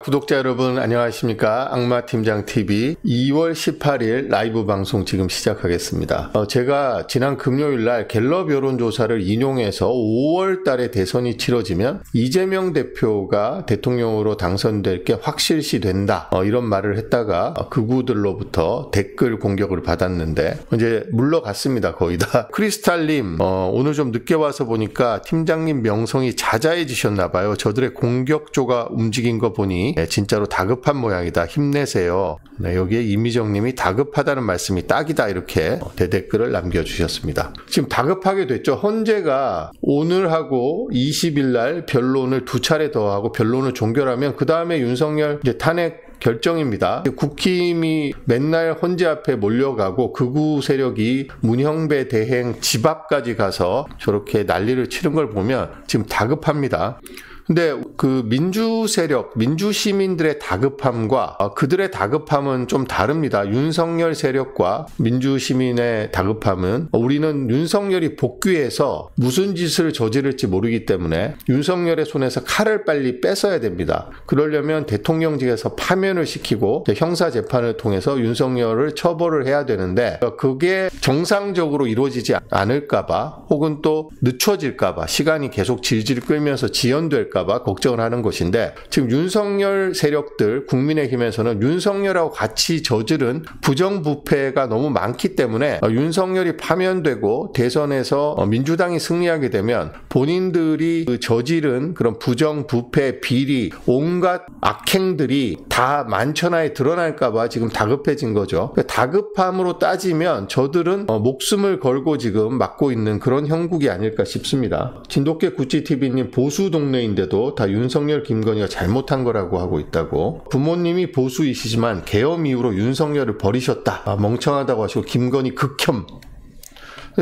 구독자 여러분 안녕하십니까. 악마팀장TV 2월 18일 라이브 방송 지금 시작하겠습니다. 제가 지난 금요일날 갤럽 여론조사를 인용해서 5월 달에 대선이 치러지면 이재명 대표가 대통령으로 당선될 게 확실시 된다, 이런 말을 했다가 극우들로부터 댓글 공격을 받았는데 이제 물러갔습니다. 거의 다. 크리스탈님, 오늘 좀 늦게 와서 보니까 팀장님 명성이 자자해지셨나봐요. 저들의 공격조가 움직인 거 보니 진짜로 다급한 모양이다. 힘내세요. 여기에 이미정님이 다급하다는 말씀이 딱이다, 이렇게 대댓글을 남겨주셨습니다. 지금 다급하게 됐죠. 헌재가 오늘하고 20일날 변론을 2차례 더 하고 변론을 종결하면 그 다음에 윤석열 이제 탄핵 결정입니다. 국힘이 맨날 헌재 앞에 몰려가고 극우 세력이 문형배 대행 집 앞까지 가서 저렇게 난리를 치는 걸 보면 지금 다급합니다. 근데 그 민주 세력, 민주 시민들의 다급함과 그들의 다급함은 좀 다릅니다. 윤석열 세력과 민주 시민의 다급함은 우리는 윤석열이 복귀해서 무슨 짓을 저지를지 모르기 때문에 윤석열의 손에서 칼을 빨리 뺏어야 됩니다. 그러려면 대통령직에서 파면을 시키고 형사 재판을 통해서 윤석열을 처벌을 해야 되는데 그게 정상적으로 이루어지지 않을까봐 혹은 또 늦춰질까봐 시간이 계속 질질 끌면서 지연될까 봐 걱정을 하는 것인데, 지금 윤석열 세력들 국민의힘에서는 윤석열하고 같이 저지른 부정부패가 너무 많기 때문에 윤석열이 파면되고 대선에서 민주당이 승리하게 되면 본인들이 저지른 그런 부정부패, 비리, 온갖 악행들이 다 만천하에 드러날까 봐 지금 다급해진 거죠. 다급함으로 따지면 저들은 목숨을 걸고 지금 막고 있는 그런 형국이 아닐까 싶습니다. 진돗개 구찌TV님, 보수 동네인데도 다 윤석열, 김건희가 잘못한 거라고 하고 있다고. 부모님이 보수이시지만 계엄 이후로 윤석열을 버리셨다, 멍청하다고 하시고 김건희 극혐.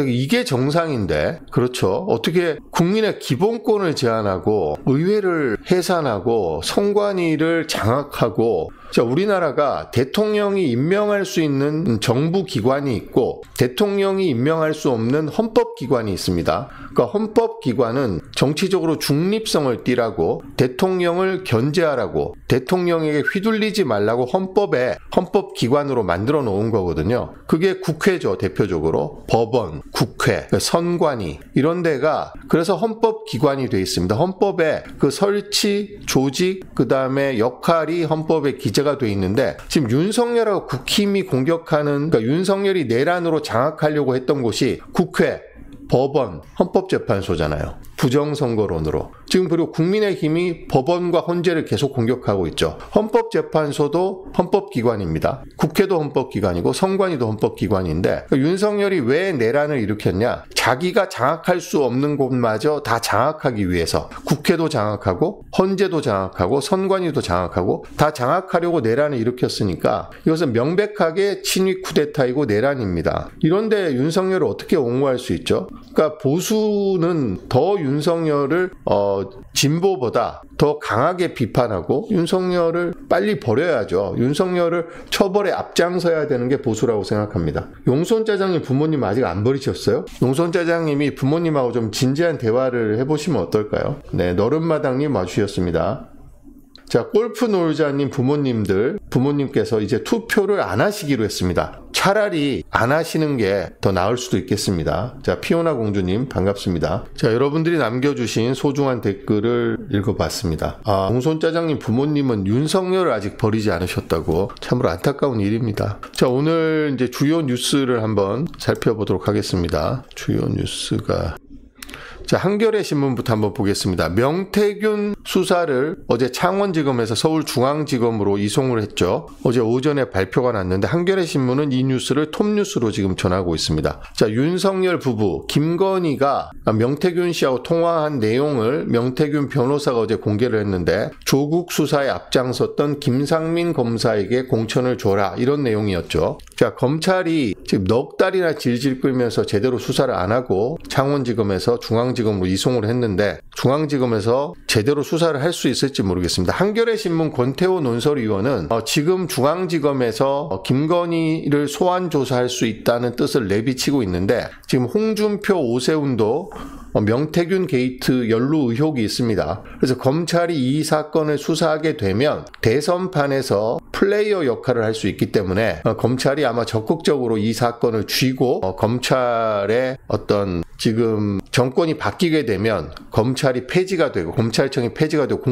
이게 정상인데, 그렇죠. 어떻게 국민의 기본권을 제한하고 의회를 해산하고 선관위를 장악하고, 우리나라가 대통령이 임명할 수 있는 정부기관이 있고 대통령이 임명할 수 없는 헌법기관이 있습니다. 그러니까 헌법기관은 정치적으로 중립성을 띠라고, 대통령을 견제하라고, 대통령에게 휘둘리지 말라고 헌법기관으로 만들어 놓은 거거든요. 그게 국회죠. 대표적으로 법원, 국회, 선관위, 이런 데가 그래서 헌법기관이 돼 있습니다. 헌법에 그 설치, 조직, 그 다음에 역할이 헌법에 기재가 돼 있는데, 지금 윤석열하고 국힘이 공격하는, 그러니까 윤석열이 내란으로 장악하려고 했던 곳이 국회, 법원, 헌법재판소잖아요. 부정선거론으로. 지금 그리고 국민의힘이 법원과 헌재를 계속 공격하고 있죠. 헌법재판소도 헌법기관입니다. 국회도 헌법기관이고 선관위도 헌법기관인데, 윤석열이 왜 내란을 일으켰냐? 자기가 장악할 수 없는 곳마저 다 장악하기 위해서 국회도 장악하고 헌재도 장악하고 선관위도 장악하고 다 장악하려고 내란을 일으켰으니까 이것은 명백하게 친위 쿠데타이고 내란입니다. 이런데 윤석열을 어떻게 옹호할 수 있죠? 그러니까 보수는 더 윤석열을 진보보다 더 강하게 비판하고 윤석열을 빨리 버려야죠. 윤석열을 처벌에 앞장서야 되는 게 보수라고 생각합니다. 용손짜장님 부모님 아직 안 버리셨어요? 용손짜장님이 부모님하고 좀 진지한 대화를 해보시면 어떨까요? 네, 너른마당님 와주셨습니다. 자, 골프 놀자님 부모님께서 이제 투표를 안 하시기로 했습니다. 차라리 안 하시는 게 더 나을 수도 있겠습니다. 자, 피오나 공주님 반갑습니다. 자, 여러분들이 남겨주신 소중한 댓글을 읽어봤습니다. 공손짜장님 부모님은 윤석열을 아직 버리지 않으셨다고. 참으로 안타까운 일입니다. 자, 오늘 이제 주요 뉴스를 한번 살펴보도록 하겠습니다. 주요 뉴스가. 자, 한겨레 신문부터 한번 보겠습니다. 명태균 수사를 어제 창원지검에서 서울중앙지검으로 이송을 했죠. 어제 오전에 발표가 났는데 한겨레 신문은 이 뉴스를 톱뉴스로 지금 전하고 있습니다. 자, 윤석열 부부 김건희가 명태균 씨하고 통화한 내용을 명태균 변호사가 어제 공개를 했는데, 조국 수사에 앞장섰던 김상민 검사에게 공천을 줘라, 이런 내용이었죠. 자, 검찰이 지금 넉 달이나 질질 끌면서 제대로 수사를 안 하고 창원지검에서 중앙지검 중앙지검으로 이송을 했는데 중앙지검에서 제대로 수사를 할 수 있을지 모르겠습니다. 한겨레 신문 권태호 논설위원은 지금 중앙지검에서 김건희를 소환 조사할 수 있다는 뜻을 내비치고 있는데 지금 홍준표, 오세훈도 명태균 게이트 연루 의혹이 있습니다. 그래서 검찰이 이 사건을 수사하게 되면 대선판에서 플레이어 역할을 할 수 있기 때문에 검찰이 아마 적극적으로 이 사건을 쥐고 검찰의 어떤 지금 정권이 바뀌게 되면 검찰이 폐지가 되고 검찰청이 폐지가 되고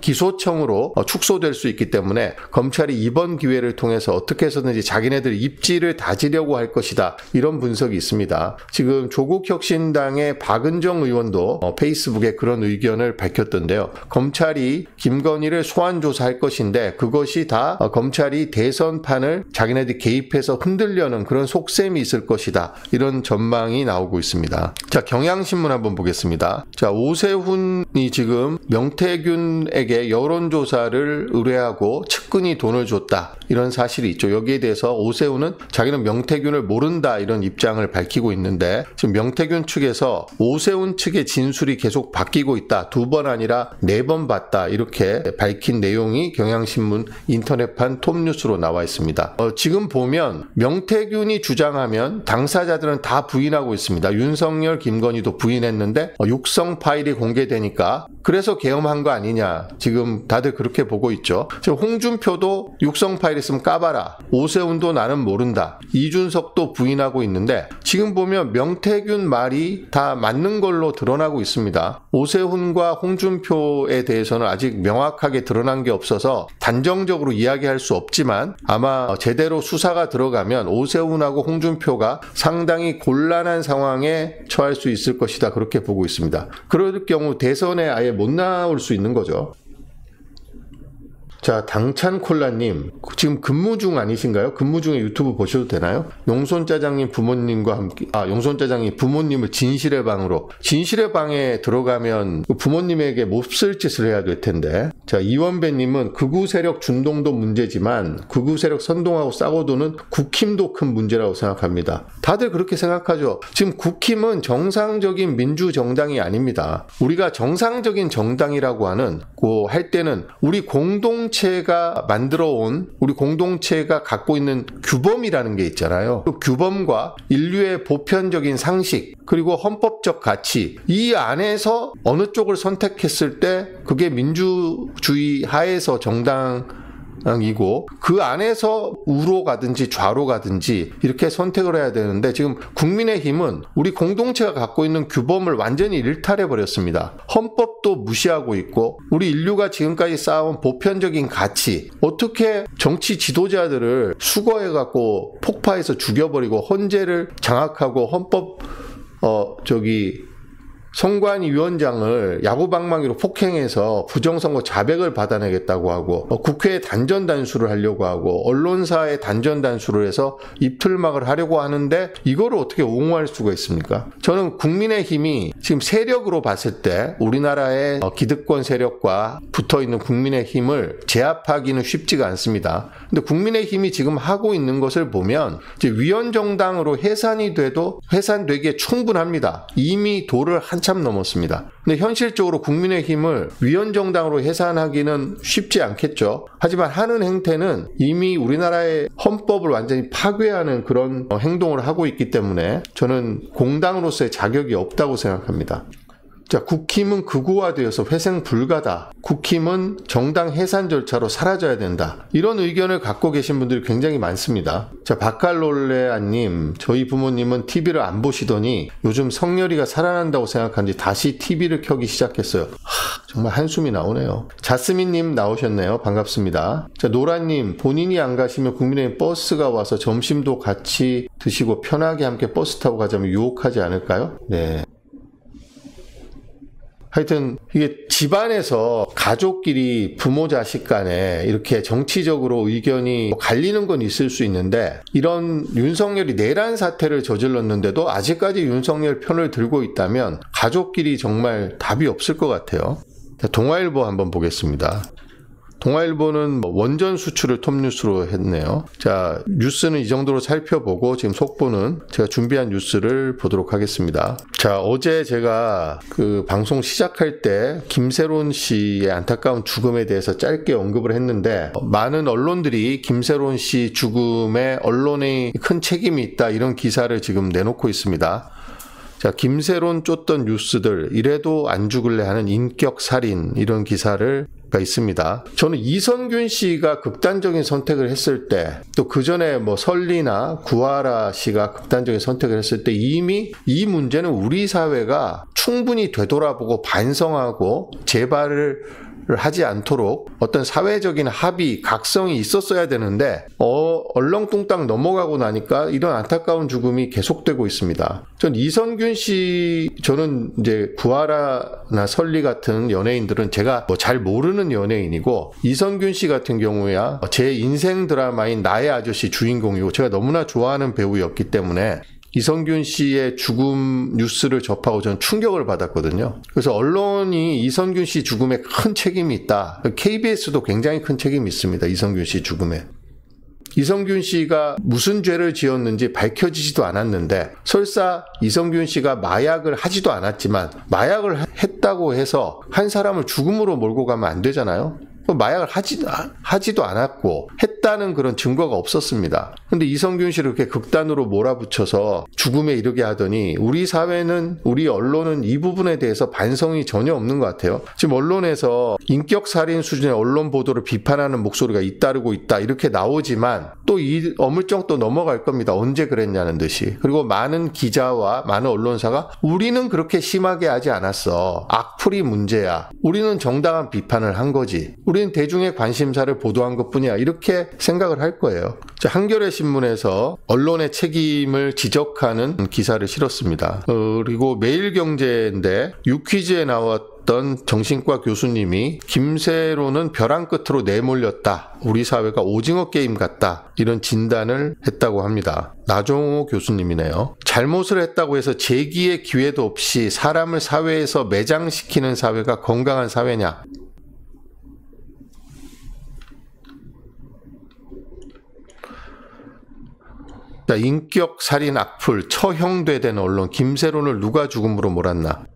기소청으로 축소될 수 있기 때문에 검찰이 이번 기회를 통해서 어떻게 해서든지 자기네들 입지를 다지려고 할 것이다. 이런 분석이 있습니다. 지금 조국혁신당의 박은정 의원도 페이스북에 그런 의견을 밝혔던데요. 검찰이 김건희를 소환 조사할 것인데 그것이 다 검찰이 대선판을 자기네들이 개입해서 흔들려는 그런 속셈이 있을 것이다. 이런 전망이 나오고 있습니다. 자, 경향신문 한번 보겠습니다. 자, 오세훈이 지금 명태균에게 여론조사를 의뢰하고 측근이 돈을 줬다. 이런 사실이 있죠. 여기에 대해서 오세훈은 자기는 명태균을 모른다. 이런 입장을 밝히고 있는데 지금 명태균 측에서 오세훈 측의 진술이 계속 바뀌고 있다. 2번 아니라 4번 봤다. 이렇게 밝힌 내용이 경향신문 인터넷판 톱뉴스로 나와 있습니다. 지금 보면 명태균이 주장하면 당사자들은 다 부인하고 있습니다. 윤석열, 김건희도 부인했는데 육성 파일이 공개되니까 그래서 계엄한 거 아니냐. 지금 다들 그렇게 보고 있죠. 지금 홍준표도 육성 파일 있으면 까봐라. 오세훈도 나는 모른다. 이준석도 부인하고 있는데 지금 보면 명태균 말이 다 맞는 걸로 드러나고 있습니다. 오세훈과 홍준표에 대해서는 아직 명확하게 드러난 게 없어서 단정적으로 이야기할 수 없지만 아마 제대로 수사가 들어가면 오세훈하고 홍준표가 상당히 곤란한 상황에 처할 수 있을 것이다. 그렇게 보고 있습니다. 그럴 경우 대선에 아예 못 나올 수 있는 거죠. 자, 당찬콜라님 지금 근무 중 아니신가요? 근무 중에 유튜브 보셔도 되나요? 용손짜장님 부모님과 함께 용손짜장님 부모님을 진실의 방에 들어가면 부모님에게 몹쓸 짓을 해야 될 텐데. 자, 이원배님은 극우 세력 준동도 문제지만 극우 세력 선동하고 싸워도는 국힘도 큰 문제라고 생각합니다. 다들 그렇게 생각하죠. 지금 국힘은 정상적인 민주정당이 아닙니다. 우리가 정상적인 정당이라고 할 때는 우리 공동체가 만들어온 우리 공동체가 갖고 있는 규범이라는 게 있잖아요. 그 규범과 인류의 보편적인 상식 그리고 헌법적 가치 이 안에서 어느 쪽을 선택했을 때 그게 민주주의 하에서 정당이고 그 안에서 우로 가든지 좌로 가든지 이렇게 선택을 해야 되는데 지금 국민의힘은 우리 공동체가 갖고 있는 규범을 완전히 일탈해버렸습니다. 헌법도 무시하고 있고 우리 인류가 지금까지 쌓아온 보편적인 가치 어떻게 정치 지도자들을 수거해갖고 폭파해서 죽여버리고 헌재를 장악하고 헌법 선관위 위원장을 야구방망이로 폭행해서 부정선거 자백을 받아내겠다고 하고 국회에 단전단수를 하려고 하고 언론사에 단전단수를 해서 입틀막을 하려고 하는데 이거를 어떻게 옹호할 수가 있습니까? 저는 국민의힘이 지금 세력으로 봤을 때 우리나라의 기득권 세력과 붙어있는 국민의힘을 제압하기는 쉽지가 않습니다. 근데 국민의힘이 지금 하고 있는 것을 보면 이제 위원정당으로 해산되기에 충분합니다. 이미 도를 한참 넘었습니다. 근데 현실적으로 국민의힘을 위원정당으로 해산하기는 쉽지 않겠죠. 하지만 하는 행태는 이미 우리나라의 헌법을 완전히 파괴하는 그런 행동을 하고 있기 때문에 저는 공당으로서의 자격이 없다고 생각합니다. 자, 국힘은 극우화되어서 회생 불가다. 국힘은 정당 해산 절차로 사라져야 된다. 이런 의견을 갖고 계신 분들이 굉장히 많습니다. 자, 바칼롤레아님, 저희 부모님은 TV를 안 보시더니 요즘 성렬이가 살아난다고 생각한지 다시 TV를 켜기 시작했어요. 정말 한숨이 나오네요. 자스민님 나오셨네요. 반갑습니다. 자, 노라님, 본인이 안 가시면 국민의힘 버스가 와서 점심도 같이 드시고 편하게 함께 버스 타고 가자면 유혹하지 않을까요? 네. 하여튼 이게 집안에서 가족끼리 부모 자식 간에 이렇게 정치적으로 의견이 갈리는 건 있을 수 있는데 이런 윤석열이 내란 사태를 저질렀는데도 아직까지 윤석열 편을 들고 있다면 가족끼리 정말 답이 없을 것 같아요. 동아일보 한번 보겠습니다. 동아일보는 원전 수출을 톱뉴스로 했네요. 자, 뉴스는 이 정도로 살펴보고 지금 속보는 제가 준비한 뉴스를 보도록 하겠습니다. 자, 어제 제가 그 방송 시작할 때 김세론 씨의 안타까운 죽음에 대해서 짧게 언급을 했는데 많은 언론들이 김세론 씨 죽음에 언론의 큰 책임이 있다 이런 기사를 지금 내놓고 있습니다. 자, 김세론 쫓던 뉴스들, 이래도 안 죽을래 하는 인격살인, 이런 기사가 있습니다. 저는 이선균 씨가 극단적인 선택을 했을 때, 또 그 전에 뭐 설리나 구하라 씨가 극단적인 선택을 했을 때 이미 이 문제는 우리 사회가 충분히 되돌아보고 반성하고 재발을 하지 않도록 어떤 사회적인 합의, 각성이 있었어야 되는데 얼렁뚱땅 넘어가고 나니까 이런 안타까운 죽음이 계속되고 있습니다. 전 이선균 씨, 저는 이제 구하라나 설리 같은 연예인들은 제가 뭐 잘 모르는 연예인이고, 이선균 씨 같은 경우야 제 인생 드라마인 나의 아저씨 주인공이고 제가 너무나 좋아하는 배우였기 때문에 이선균 씨의 죽음 뉴스를 접하고 저는 충격을 받았거든요. 그래서 언론이 이선균 씨 죽음에 큰 책임이 있다. KBS도 굉장히 큰 책임이 있습니다. 이선균 씨 죽음에. 이선균 씨가 무슨 죄를 지었는지 밝혀지지도 않았는데, 설사 이선균 씨가 마약을 하지도 않았지만 마약을 했다고 해서 한 사람을 죽음으로 몰고 가면 안 되잖아요. 마약을 하지도 않았고 했다는 그런 증거가 없었습니다. 근데 이선균 씨를 그렇게 극단으로 몰아붙여서 죽음에 이르게 하더니 우리 사회는, 우리 언론은 이 부분에 대해서 반성이 전혀 없는 것 같아요. 지금 언론에서 인격살인 수준의 언론 보도를 비판하는 목소리가 잇따르고 있다 이렇게 나오지만 또 이 어물쩍 또 넘어갈 겁니다. 언제 그랬냐는 듯이. 그리고 많은 기자와 많은 언론사가 우리는 그렇게 심하게 하지 않았어. 악플이 문제야. 우리는 정당한 비판을 한 거지. 우리는 대중의 관심사를 보도한 것뿐이야. 이렇게 생각을 할 거예요. 한겨레 신문에서 언론의 책임을 지적하는 기사를 실었습니다. 그리고 매일경제인데 유퀴즈에 나왔던 정신과 교수님이 김세론은 벼랑 끝으로 내몰렸다. 우리 사회가 오징어 게임 같다. 이런 진단을 했다고 합니다. 나종호 교수님이네요. 잘못을 했다고 해서 재기의 기회도 없이 사람을 사회에서 매장시키는 사회가 건강한 사회냐? 자, 인격 살인 악플, 처형되된 언론, 김세론을 누가 죽음으로 몰았나?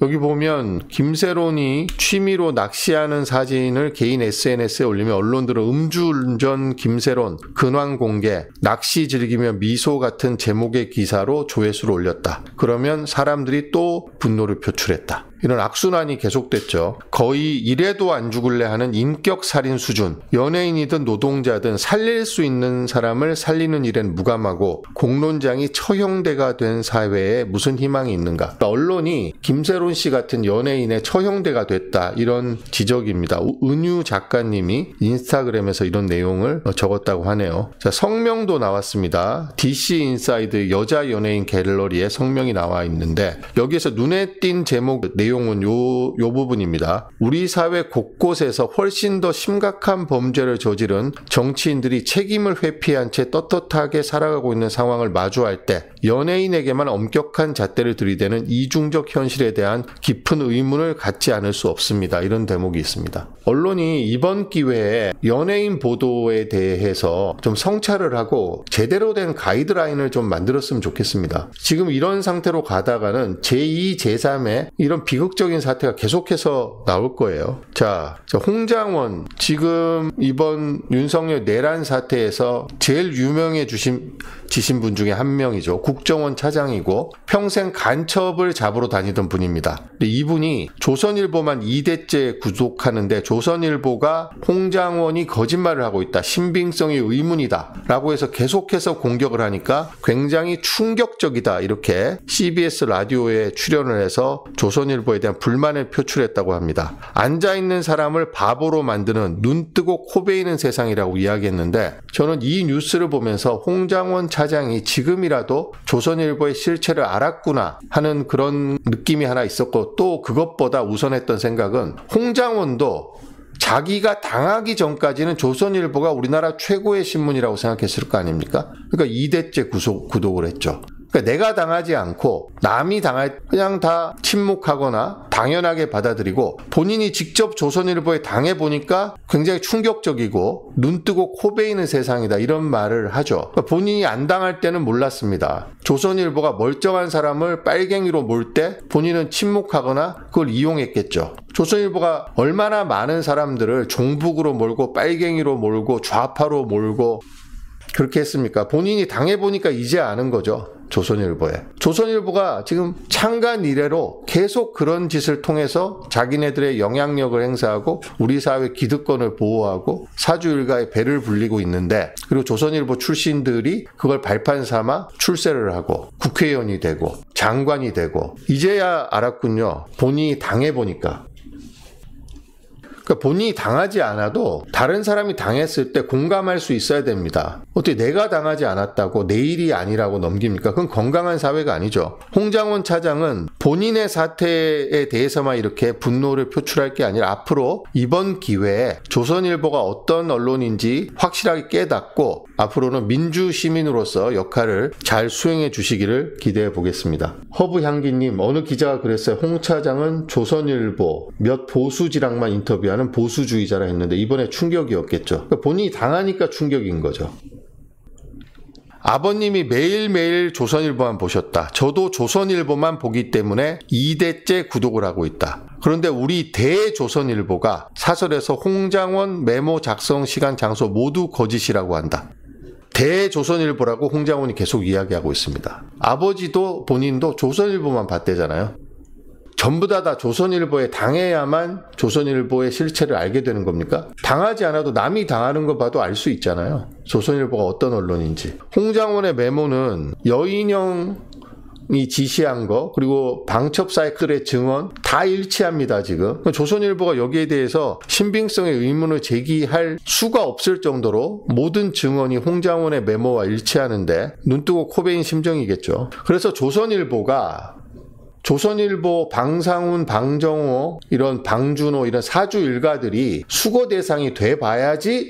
여기 보면 김세론이 취미로 낚시하는 사진을 개인 SNS에 올리면 언론들은 음주운전 김세론, 근황 공개, 낚시 즐기며 미소 같은 제목의 기사로 조회수를 올렸다. 그러면 사람들이 또 분노를 표출했다. 이런 악순환이 계속됐죠. 거의 이래도 안 죽을래 하는 인격살인 수준. 연예인이든 노동자든 살릴 수 있는 사람을 살리는 일엔 무감하고 공론장이 처형대가 된 사회에 무슨 희망이 있는가. 그러니까 언론이 김세론 씨 같은 연예인의 처형대가 됐다. 이런 지적입니다. 은유 작가님이 인스타그램에서 이런 내용을 적었다고 하네요. 자, 성명도 나왔습니다. DC 인사이드 여자 연예인 갤러리에 성명이 나와 있는데 여기에서 눈에 띈 제목 내용은 요 부분입니다. 우리 사회 곳곳에서 훨씬 더 심각한 범죄를 저지른 정치인들이 책임을 회피한 채 떳떳하게 살아가고 있는 상황을 마주할 때 연예인에게만 엄격한 잣대를 들이대는 이중적 현실에 대한 깊은 의문을 갖지 않을 수 없습니다. 이런 대목이 있습니다. 언론이 이번 기회에 연예인 보도에 대해서 좀 성찰을 하고 제대로 된 가이드라인을 좀 만들었으면 좋겠습니다. 지금 이런 상태로 가다가는 제2, 제3의 이런 비극적인 사태가 계속해서 나올 거예요. 자, 홍장원, 지금 이번 윤석열 내란 사태에서 제일 유명해지신 분 중에 한 명이죠. 국정원 차장이고 평생 간첩을 잡으러 다니던 분입니다. 근데 이분이 조선일보만 2대째 구속하는데 조선일보가 홍장원이 거짓말을 하고 있다. 신빙성이 의문이다. 라고 해서 계속해서 공격을 하니까 굉장히 충격적이다. 이렇게 CBS 라디오에 출연을 해서 조선일보에 대한 불만을 표출했다고 합니다. 앉아있는 사람을 바보로 만드는 눈뜨고 코베이는 세상이라고 이야기했는데 저는 이 뉴스를 보면서 홍장원 차장이 지금이라도 조선일보의 실체를 알았구나 하는 그런 느낌이 하나 있었고, 또 그것보다 우선했던 생각은 홍장원도 자기가 당하기 전까지는 조선일보가 우리나라 최고의 신문이라고 생각했을 거 아닙니까? 그러니까 2대째 구독을 했죠. 그러니까 내가 당하지 않고 남이 당할 그냥 다 침묵하거나 당연하게 받아들이고 본인이 직접 조선일보에 당해보니까 굉장히 충격적이고 눈뜨고 코 베이는 세상이다 이런 말을 하죠. 그러니까 본인이 안 당할 때는 몰랐습니다. 조선일보가 멀쩡한 사람을 빨갱이로 몰 때 본인은 침묵하거나 그걸 이용했겠죠. 조선일보가 얼마나 많은 사람들을 종북으로 몰고 빨갱이로 몰고 좌파로 몰고 그렇게 했습니까? 본인이 당해보니까 이제 아는 거죠. 조선일보에. 조선일보가 지금 창간 이래로 계속 그런 짓을 통해서 자기네들의 영향력을 행사하고 우리 사회 기득권을 보호하고 사주 일가의 배를 불리고 있는데, 그리고 조선일보 출신들이 그걸 발판 삼아 출세를 하고 국회의원이 되고 장관이 되고 이제야 알았군요. 본인이 당해보니까. 그러니까 본인이 당하지 않아도 다른 사람이 당했을 때 공감할 수 있어야 됩니다. 어떻게 내가 당하지 않았다고 내 일이 아니라고 넘깁니까? 그건 건강한 사회가 아니죠. 홍장원 차장은 본인의 사태에 대해서만 이렇게 분노를 표출할 게 아니라 앞으로 이번 기회에 조선일보가 어떤 언론인지 확실하게 깨닫고 앞으로는 민주시민으로서 역할을 잘 수행해 주시기를 기대해 보겠습니다. 허브향기님, 어느 기자가 그랬어요. 홍 차장은 조선일보 몇 보수지랑만 인터뷰하는 보수주의자라 했는데 이번에 충격이었겠죠. 그러니까 본인이 당하니까 충격인 거죠. 아버님이 매일매일 조선일보만 보셨다. 저도 조선일보만 보기 때문에 2대째 구독을 하고 있다. 그런데 우리 대조선일보가 사설에서 홍장원 메모 작성 시간 장소 모두 거짓이라고 한다. 대조선일보라고 홍장원이 계속 이야기하고 있습니다. 아버지도 본인도 조선일보만 봤대잖아요. 전부 다 조선일보에 당해야만 조선일보의 실체를 알게 되는 겁니까? 당하지 않아도 남이 당하는 거 봐도 알 수 있잖아요. 조선일보가 어떤 언론인지. 홍장원의 메모는 여인형이 지시한 거 그리고 방첩사들의 증언 다 일치합니다. 지금 조선일보가 여기에 대해서 신빙성의 의문을 제기할 수가 없을 정도로 모든 증언이 홍장원의 메모와 일치하는데 눈뜨고 코베인 심정이겠죠. 그래서 조선일보 방상훈, 방정호, 이런 방준호 이런 사주 일가들이 수거 대상이 돼봐야지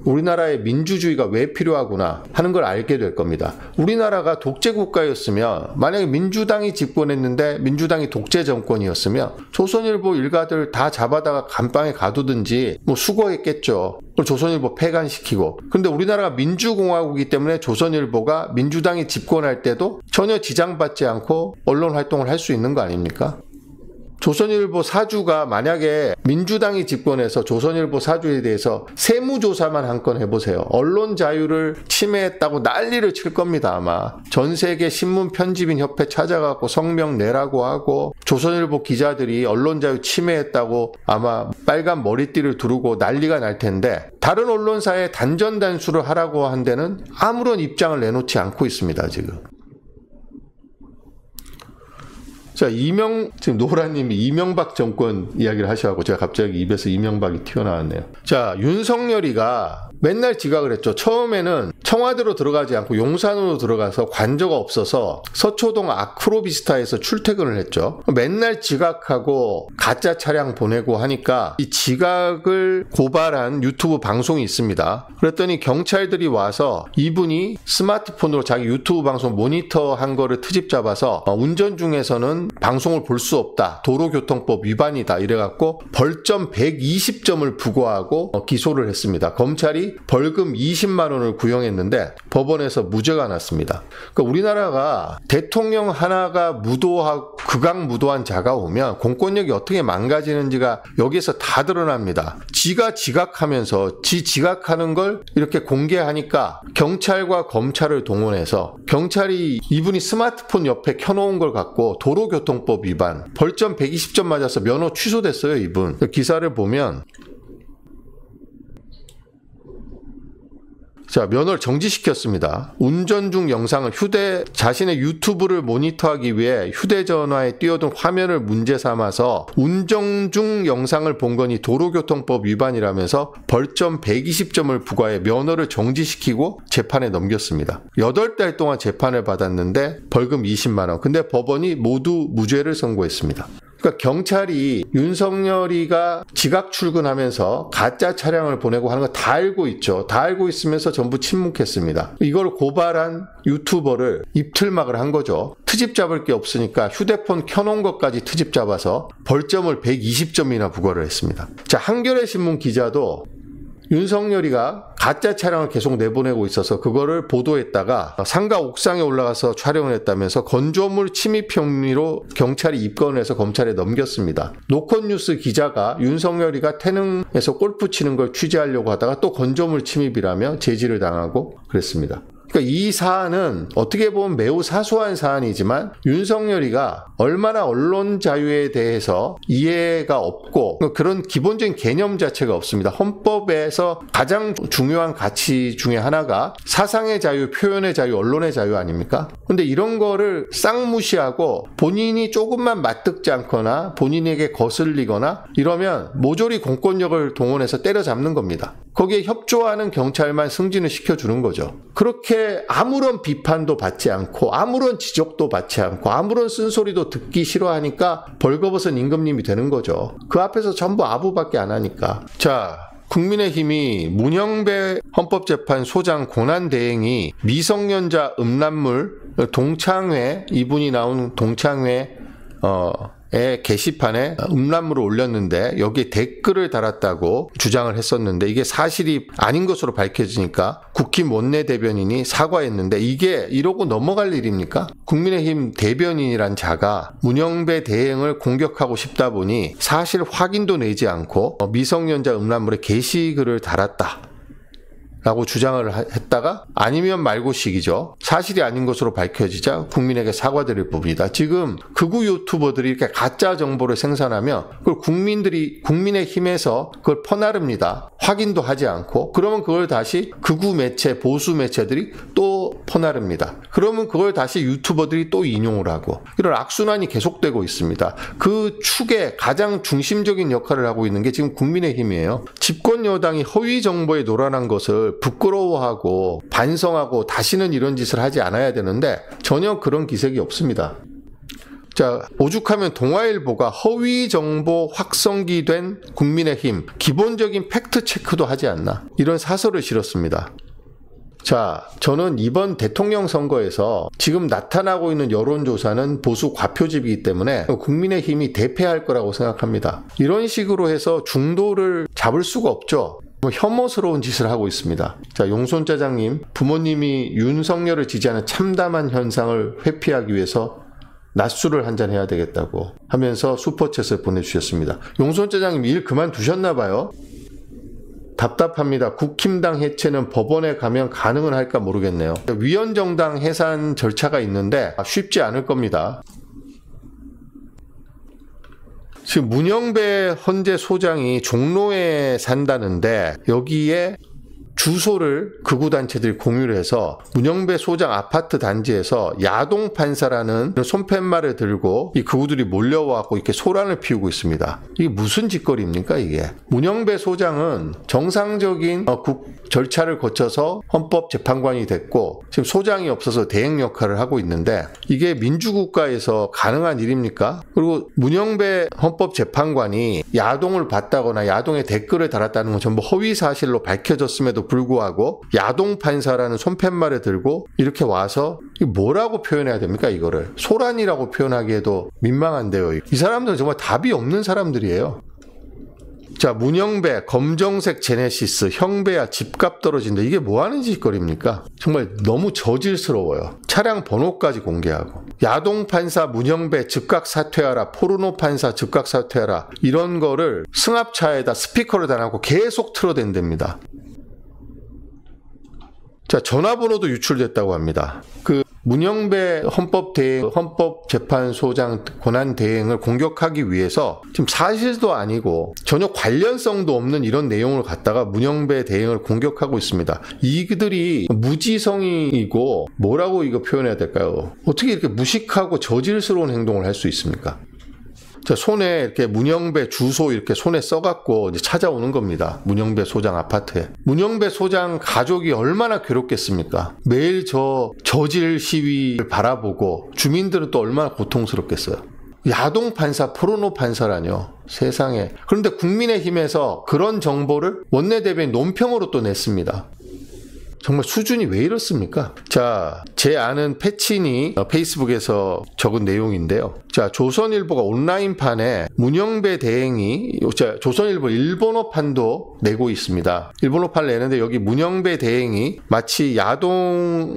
우리나라의 민주주의가 왜 필요하구나 하는 걸 알게 될 겁니다. 우리나라가 독재 국가였으면, 만약에 민주당이 집권했는데 민주당이 독재 정권이었으면 조선일보 일가들 다 잡아다가 감방에 가두든지 수거했겠죠. 조선일보 폐간시키고. 근데 우리나라가 민주공화국이기 때문에 조선일보가 민주당이 집권할 때도 전혀 지장받지 않고 언론 활동을 할 수 있는 거 아닙니까? 조선일보 사주가 만약에 민주당이 집권해서 조선일보 사주에 대해서 세무조사만 한 건 해보세요. 언론 자유를 침해했다고 난리를 칠 겁니다. 아마 전 세계 신문 편집인 협회 찾아가고 성명 내라고 하고 조선일보 기자들이 언론 자유 침해했다고 아마 빨간 머리띠를 두르고 난리가 날 텐데, 다른 언론사에 단전단수를 하라고 한 데는 아무런 입장을 내놓지 않고 있습니다. 지금. 자, 지금 노라님이 이명박 정권 이야기를 하셔가지고 제가 갑자기 입에서 이명박이 튀어나왔네요. 자, 윤석열이가 맨날 지각을 했죠. 처음에는 청와대로 들어가지 않고 용산으로 들어가서 관저가 없어서 서초동 아크로비스타에서 출퇴근을 했죠. 맨날 지각하고 가짜 차량 보내고 하니까 이 지각을 고발한 유튜브 방송이 있습니다. 그랬더니 경찰들이 와서 이분이 스마트폰으로 자기 유튜브 방송 모니터한 거를 트집 잡아서 운전 중에서는 방송을 볼 수 없다. 도로교통법 위반이다. 이래갖고 벌점 120점을 부과하고 기소를 했습니다. 검찰이 벌금 20만 원을 구형했는데 법원에서 무죄가 났습니다. 그러니까 우리나라가 대통령 하나가 극악무도한 자가 오면 공권력이 어떻게 망가지는지가 여기서 다 드러납니다. 지가 지각하면서 지각하는 걸 이렇게 공개하니까 경찰과 검찰을 동원해서 경찰이 이분이 스마트폰 옆에 켜놓은 걸 갖고 도로교통법 위반 벌점 120점 맞아서 면허 취소됐어요. 이분. 기사를 보면 자, 면허를 정지시켰습니다. 운전 중 영상을 자신의 유튜브를 모니터하기 위해 휴대전화에 띄워둔 화면을 문제 삼아서 운전 중 영상을 본 거니 도로교통법 위반이라면서 벌점 120점을 부과해 면허를 정지시키고 재판에 넘겼습니다. 8달 동안 재판을 받았는데 벌금 20만 원. 근데 법원이 모두 무죄를 선고했습니다. 그러니까 경찰이 윤석열이가 지각 출근하면서 가짜 차량을 보내고 하는 거 다 알고 있죠. 다 알고 있으면서 전부 침묵했습니다. 이걸 고발한 유튜버를 입틀막을 한 거죠. 트집 잡을 게 없으니까 휴대폰 켜놓은 것까지 트집 잡아서 벌점을 120점이나 부과를 했습니다. 자, 한겨레 신문 기자도 윤석열이가 가짜 차량을 계속 내보내고 있어서 그거를 보도했다가 상가 옥상에 올라가서 촬영을 했다면서 건조물 침입 혐의로 경찰이 입건을 해서 검찰에 넘겼습니다. 노컷뉴스 기자가 윤석열이가 태릉에서 골프 치는 걸 취재하려고 하다가 또 건조물 침입이라며 제지를 당하고 그랬습니다. 그러니까 이 사안은 어떻게 보면 매우 사소한 사안이지만 윤석열이가 얼마나 언론 자유에 대해서 이해가 없고 그런 기본적인 개념 자체가 없습니다. 헌법에서 가장 중요한 가치 중에 하나가 사상의 자유, 표현의 자유, 언론의 자유 아닙니까? 근데 이런 거를 싹 무시하고 본인이 조금만 맞듣지 않거나 본인에게 거슬리거나 이러면 모조리 공권력을 동원해서 때려잡는 겁니다. 거기에 협조하는 경찰만 승진을 시켜주는 거죠. 그렇게 아무런 비판도 받지 않고 아무런 지적도 받지 않고 아무런 쓴소리도 듣기 싫어하니까 벌거벗은 임금님이 되는 거죠. 그 앞에서 전부 아부밖에 안 하니까. 자, 국민의힘이 문영배 헌법재판소장 권한대행이 미성년자 음란물 동창회, 이분이 나온 동창회 게시판에 음란물을 올렸는데 여기에 댓글을 달았다고 주장을 했었는데 이게 사실이 아닌 것으로 밝혀지니까 국힘 원내대변인이 사과했는데 이게 이러고 넘어갈 일입니까? 국민의힘 대변인이란 자가 문영배 대행을 공격하고 싶다 보니 사실 확인도 내지 않고 미성년자 음란물에 게시글을 달았다 라고 주장을 했다가 아니면 말고식이죠. 사실이 아닌 것으로 밝혀지자 국민에게 사과드릴 부분이다. 지금 극우 유튜버들이 이렇게 가짜 정보를 생산하면 그걸 국민의힘에서 그걸 퍼나릅니다. 확인도 하지 않고 그러면 그걸 다시 극우 매체, 보수 매체들이 또 퍼나릅니다. 그러면 그걸 다시 유튜버들이 또 인용을 하고 이런 악순환이 계속되고 있습니다. 그 축의 가장 중심적인 역할을 하고 있는 게 지금 국민의힘이에요. 집권 여당이 허위 정보에 노란한 것을 부끄러워하고 반성하고 다시는 이런 짓을 하지 않아야 되는데 전혀 그런 기색이 없습니다. 자, 오죽하면 동아일보가 허위 정보 확성기 된 국민의힘 기본적인 팩트 체크도 하지 않나 이런 사설을 실었습니다. 자, 저는 이번 대통령 선거에서 지금 나타나고 있는 여론조사는 보수 과표집이기 때문에 국민의힘이 대패할 거라고 생각합니다. 이런 식으로 해서 중도를 잡을 수가 없죠. 혐오스러운 짓을 하고 있습니다. 자, 용손짜장님, 부모님이 윤석열을 지지하는 참담한 현상을 회피하기 위해서 낮술을 한잔 해야 되겠다고 하면서 슈퍼챗을 보내주셨습니다. 용손짜장님 일 그만두셨나 봐요. 답답합니다. 국힘당 해체는 법원에 가면 가능은 할까 모르겠네요. 위원정당 해산 절차가 있는데 쉽지 않을 겁니다. 지금 문영배 헌재 소장이 종로에 산다는데 여기에 주소를 극우단체들이 공유를 해서 문영배 소장 아파트 단지에서 야동 판사라는 손팻말을 들고 이 극우들이 몰려와서 이렇게 소란을 피우고 있습니다. 이게 무슨 짓거리입니까 이게? 문영배 소장은 정상적인 절차를 거쳐서 헌법재판관이 됐고 지금 소장이 없어서 대행 역할을 하고 있는데 이게 민주국가에서 가능한 일입니까? 그리고 문영배 헌법재판관이 야동을 봤다거나 야동에 댓글을 달았다는 건 전부 허위 사실로 밝혀졌음에도 불구하고 야동 판사라는 손팻말을 들고 이렇게 와서 뭐라고 표현해야 됩니까 이거를? 소란이라고 표현하기에도 민망한데요. 이 사람들은 정말 답이 없는 사람들이에요. 자, 문영배, 검정색 제네시스, 형배야 집값 떨어진다. 이게 뭐하는 짓거리입니까? 정말 너무 저질스러워요. 차량 번호까지 공개하고. 야동 판사 문영배 즉각 사퇴하라, 포르노 판사 즉각 사퇴하라 이런 거를 승합차에다 스피커를 달아놓고 계속 틀어댄답니다. 자, 전화번호도 유출됐다고 합니다. 그 문영배 헌법재판소장 권한대행을 공격하기 위해서 지금 사실도 아니고 전혀 관련성도 없는 이런 내용을 갖다가 문영배 대행을 공격하고 있습니다. 이들이 무지성이고 뭐라고 이거 표현해야 될까요? 어떻게 이렇게 무식하고 저질스러운 행동을 할 수 있습니까? 자, 손에 이렇게 문영배 주소 이렇게 손에 써갖고 이제 찾아오는 겁니다. 문영배 소장 아파트에. 문영배 소장 가족이 얼마나 괴롭겠습니까? 매일 저질 시위를 바라보고 주민들은 또 얼마나 고통스럽겠어요. 야동 판사, 포르노 판사라뇨. 세상에. 그런데 국민의힘에서 그런 정보를 원내대변인 논평으로 또 냈습니다. 정말 수준이 왜 이렇습니까? 자, 제 아는 패친이 페이스북에서 적은 내용인데요. 자, 조선일보가 온라인판에 문영배 대행이, 조선일보 일본어판도 내고 있습니다. 일본어판을 내는데 여기 문영배 대행이 마치 야동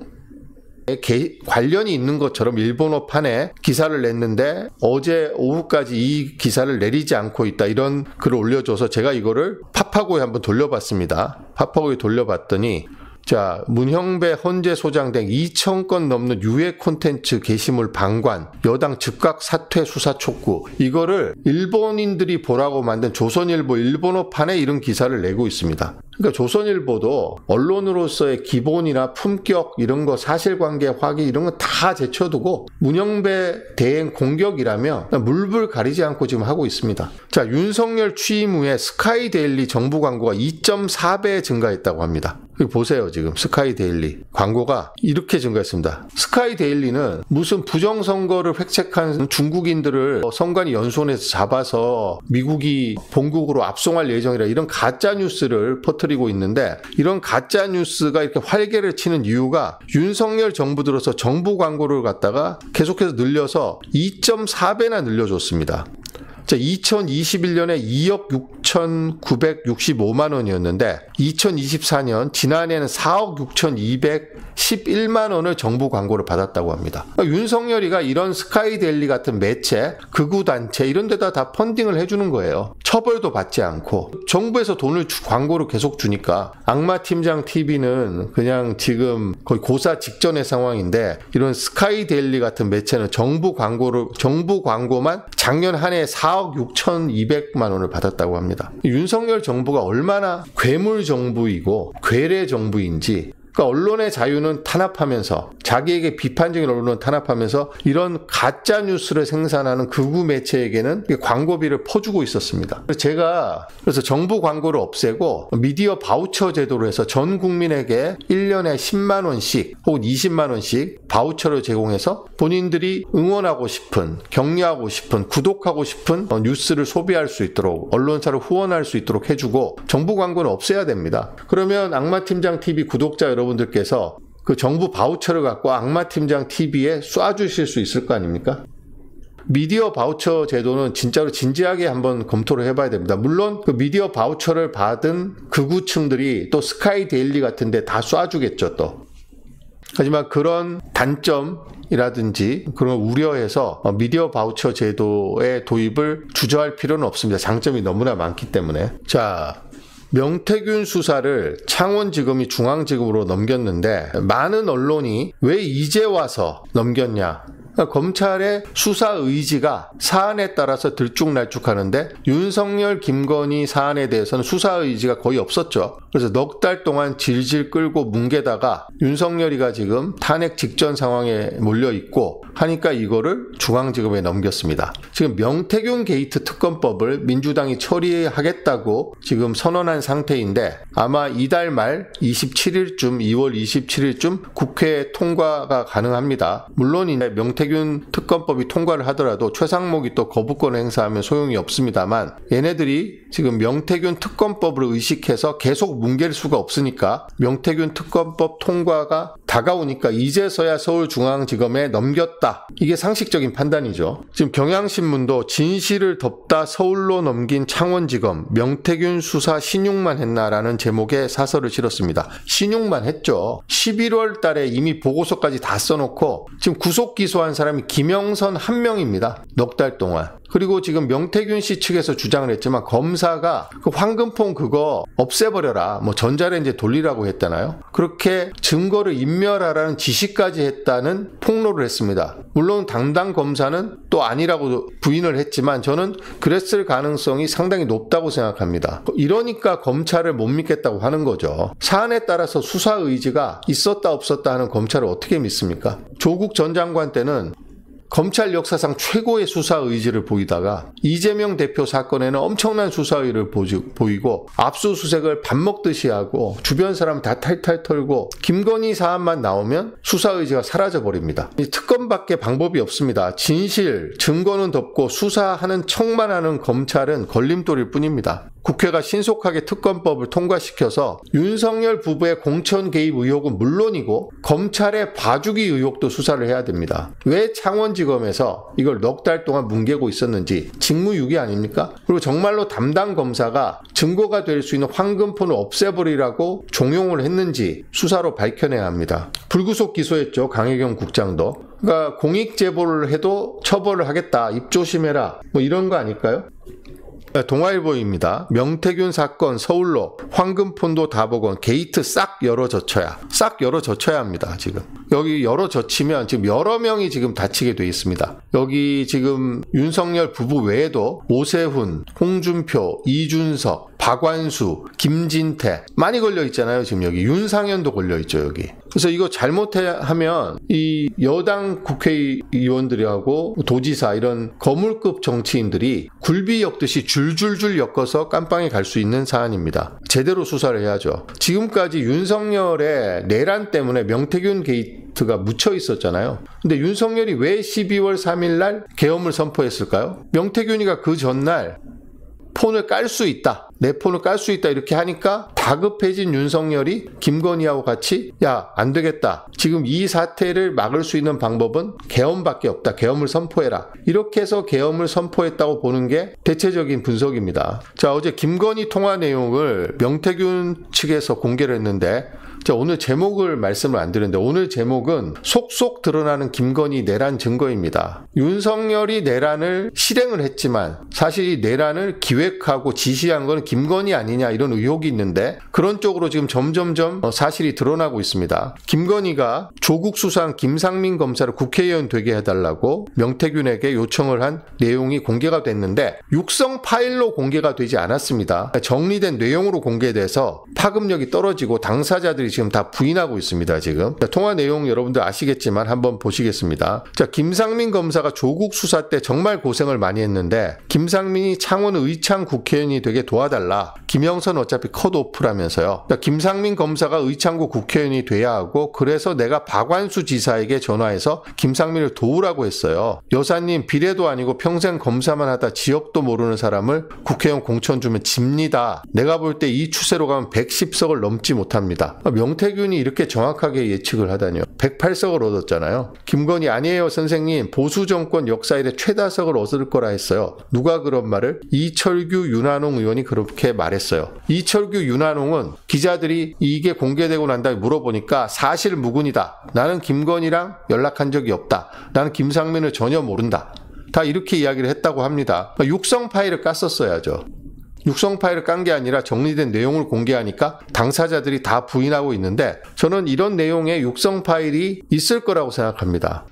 관련이 있는 것처럼 일본어판에 기사를 냈는데 어제 오후까지 이 기사를 내리지 않고 있다, 이런 글을 올려줘서 제가 이거를 파파고에 한번 돌려봤습니다. 파파고에 돌려봤더니 자, 문형배 헌재 소장 등 2,000건 넘는 유해 콘텐츠 게시물 방관, 여당 즉각 사퇴 수사 촉구, 이거를 일본인들이 보라고 만든 조선일보 일본어판에 이런 기사를 내고 있습니다. 그러니까 조선일보도 언론으로서의 기본이나 품격 이런 거, 사실관계 확인 이런 거 다 제쳐두고 문영배 대행 공격이라며 물불 가리지 않고 지금 하고 있습니다. 자, 윤석열 취임 후에 스카이데일리 정부 광고가 2.4배 증가했다고 합니다. 여기 보세요. 지금 스카이데일리 광고가 이렇게 증가했습니다. 스카이데일리는 무슨 부정선거를 획책한 중국인들을 선관위 연수원에서 잡아서 미국이 본국으로 압송할 예정이라 이런 가짜뉴스를 퍼뜨리고 있는데, 이런 가짜뉴스가 이렇게 활개를 치는 이유가 윤석열 정부 들어서 정부 광고를 갖다가 계속해서 늘려서 2.4배나 늘려줬습니다. 자, 2021년에 2억 6,965만 원이었는데 2024년 지난해는 4억 6,211만 원을 정부 광고를 받았다고 합니다. 그러니까 윤석열이가 이런 스카이데일리 같은 매체, 극우단체 이런 데다 다 펀딩을 해주는 거예요. 처벌도 받지 않고 정부에서 돈을 광고를 계속 주니까 악마팀장 TV는 그냥 지금 거의 고사 직전의 상황인데, 이런 스카이데일리 같은 매체는 정부 광고만 작년 한 해에 4억 6,200만 원을 받았다고 합니다. 윤석열 정부가 얼마나 괴물 정부이고 괴뢰 정부인지, 그러니까 언론의 자유는 탄압하면서, 자기에게 비판적인 언론은 탄압하면서 이런 가짜 뉴스를 생산하는 극우 매체에게는 광고비를 퍼주고 있었습니다. 그래서 정부 광고를 없애고 미디어 바우처 제도로 해서 전 국민에게 1년에 10만 원씩 혹은 20만 원씩 바우처를 제공해서 본인들이 응원하고 싶은, 격려하고 싶은, 구독하고 싶은 뉴스를 소비할 수 있도록, 언론사를 후원할 수 있도록 해주고, 정부 광고는 없애야 됩니다. 그러면 악마팀장 TV 구독자 여러분들께서 그 정부 바우처를 갖고 악마팀장 TV에 쏴주실 수 있을 거 아닙니까? 미디어 바우처 제도는 진짜로 진지하게 한번 검토를 해봐야 됩니다. 물론 그 미디어 바우처를 받은 극우층들이 또 스카이데일리 같은데 다 쏴주겠죠 또. 하지만 그런 단점이라든지 그런 걸 우려해서 미디어 바우처 제도의 도입을 주저할 필요는 없습니다. 장점이 너무나 많기 때문에. 자, 명태균 수사를 창원지검이 중앙지검으로 넘겼는데 많은 언론이 왜 이제 와서 넘겼냐, 그러니까 검찰의 수사 의지가 사안에 따라서 들쭉날쭉하는데 윤석열, 김건희 사안에 대해서는 수사 의지가 거의 없었죠. 그래서 넉 달 동안 질질 끌고 뭉개다가 윤석열이가 지금 탄핵 직전 상황에 몰려있고 하니까 이거를 중앙지검에 넘겼습니다. 지금 명태균 게이트 특검법을 민주당이 처리하겠다고 지금 선언한 상태인데 아마 이달 말 27일쯤, 2월 27일쯤 국회 통과가 가능합니다. 물론 이제 명태균 특검법이 통과를 하더라도 최상목이 또 거부권을 행사하면 소용이 없습니다만, 얘네들이 지금 명태균 특검법을 의식해서 계속 뭉갤 수가 없으니까 명태균 특검법 통과가 다가오니까 이제서야 서울중앙지검에 넘겼다, 이게 상식적인 판단이죠. 지금 경향신문도 진실을 덮다 서울로 넘긴 창원지검, 명태균 수사 신용만 했나라는 제목의 사설을 실었습니다. 신용만 했죠. 11월 달에 이미 보고서까지 다 써놓고 지금 구속 기소한 사람이 김영선 한 명입니다. 넉 달 동안. 그리고 지금 명태균 씨 측에서 주장을 했지만 검사가 그 황금폰 그거 없애버려라, 뭐 전자레인지에 돌리라고 했잖아요. 그렇게 증거를 인멸하라는 지시까지 했다는 폭로를 했습니다. 물론 담당 검사는 또 아니라고 부인을 했지만 저는 그랬을 가능성이 상당히 높다고 생각합니다. 이러니까 검찰을 못 믿겠다고 하는 거죠. 사안에 따라서 수사 의지가 있었다 없었다 하는 검찰을 어떻게 믿습니까? 조국 전 장관 때는 검찰 역사상 최고의 수사 의지를 보이다가 이재명 대표 사건에는 엄청난 수사 의지를 보이고 압수수색을 밥 먹듯이 하고 주변 사람 다 탈탈 털고 김건희 사안만 나오면 수사 의지가 사라져버립니다. 이 특검밖에 방법이 없습니다. 진실, 증거는 덮고 수사하는 척만 하는 검찰은 걸림돌일 뿐입니다. 국회가 신속하게 특검법을 통과시켜서 윤석열 부부의 공천 개입 의혹은 물론이고 검찰의 봐주기 의혹도 수사를 해야 됩니다. 왜 창원지검에서 이걸 넉 달 동안 뭉개고 있었는지 직무유기 아닙니까? 그리고 정말로 담당 검사가 증거가 될 수 있는 황금폰을 없애버리라고 종용을 했는지 수사로 밝혀내야 합니다. 불구속 기소했죠. 강혜경 국장도. 그러니까 공익 제보를 해도 처벌을 하겠다. 입조심해라. 뭐 이런 거 아닐까요? 동아일보입니다. 명태균 사건 서울로 황금폰도 다보건 게이트 싹 열어젖혀야 합니다. 지금 여기 열어젖히면 지금 여러 명이 지금 다치게 돼 있습니다. 여기 지금 윤석열 부부 외에도 오세훈, 홍준표, 이준석, 박완수, 김진태 많이 걸려 있잖아요. 지금 여기 윤상현도 걸려 있죠. 여기. 그래서 이거 잘못하면 이 여당 국회의원들하고 도지사 이런 거물급 정치인들이 굴비 엮듯이 줄줄줄 엮어서 깜빵에 갈 수 있는 사안입니다. 제대로 수사를 해야죠. 지금까지 윤석열의 내란 때문에 명태균 게이트가 묻혀 있었잖아요. 근데 윤석열이 왜 12월 3일 날 계엄을 선포했을까요? 명태균이가 그 전날 폰을 깔 수 있다. 내 폰을 깔 수 있다. 이렇게 하니까 다급해진 윤석열이 김건희하고 같이 야, 안 되겠다. 지금 이 사태를 막을 수 있는 방법은 계엄밖에 없다. 계엄을 선포해라. 이렇게 해서 계엄을 선포했다고 보는 게 대체적인 분석입니다. 자, 어제 김건희 통화 내용을 명태균 측에서 공개를 했는데 자, 오늘 제목을 말씀을 안 드렸는데 오늘 제목은 속속 드러나는 김건희 내란 증거입니다. 윤석열이 내란을 실행을 했지만 사실 이 내란을 기획하고 지시한 건 김건희 아니냐 이런 의혹이 있는데 그런 쪽으로 지금 점점점 사실이 드러나고 있습니다. 김건희가 조국 수상 김상민 검사를 국회의원 되게 해달라고 명태균에게 요청을 한 내용이 공개가 됐는데 육성 파일로 공개가 되지 않았습니다. 정리된 내용으로 공개돼서 파급력이 떨어지고 당사자들이 지금 다 부인하고 있습니다. 지금 통화 내용 여러분들 아시겠지만 한번 보시겠습니다. 자, 김상민 검사가 조국 수사 때 정말 고생을 많이 했는데 김상민이 창원 의창 국회의원이 되게 도와달라. 김영선 어차피 컷오프라면서요. 자, 김상민 검사가 의창구 국회의원이 돼야 하고 그래서 내가 박완수 지사에게 전화해서 김상민을 도우라고 했어요. 여사님 비례도 아니고 평생 검사만 하다 지역도 모르는 사람을 국회의원 공천 주면 집니다. 내가 볼 때 이 추세로 가면 110석을 넘지 못합니다. 명태균이 이렇게 정확하게 예측을 하다니요. 108석을 얻었잖아요. 김건희 아니에요 선생님. 보수정권 역사 이래 최다석을 얻을 거라 했어요. 누가 그런 말을? 이철규 윤한홍 의원이 그렇게 말했어요. 이철규 윤한홍은 기자들이 이게 공개되고 난 다음에 물어보니까 사실 무근이다. 나는 김건희랑 연락한 적이 없다. 나는 김상민을 전혀 모른다. 다 이렇게 이야기를 했다고 합니다. 육성 파일을 깠었어야죠. 육성 파일을 깐 게 아니라 정리된 내용을 공개하니까 당사자들이 다 부인하고 있는데 저는 이런 내용의 육성 파일이 있을 거라고 생각합니다.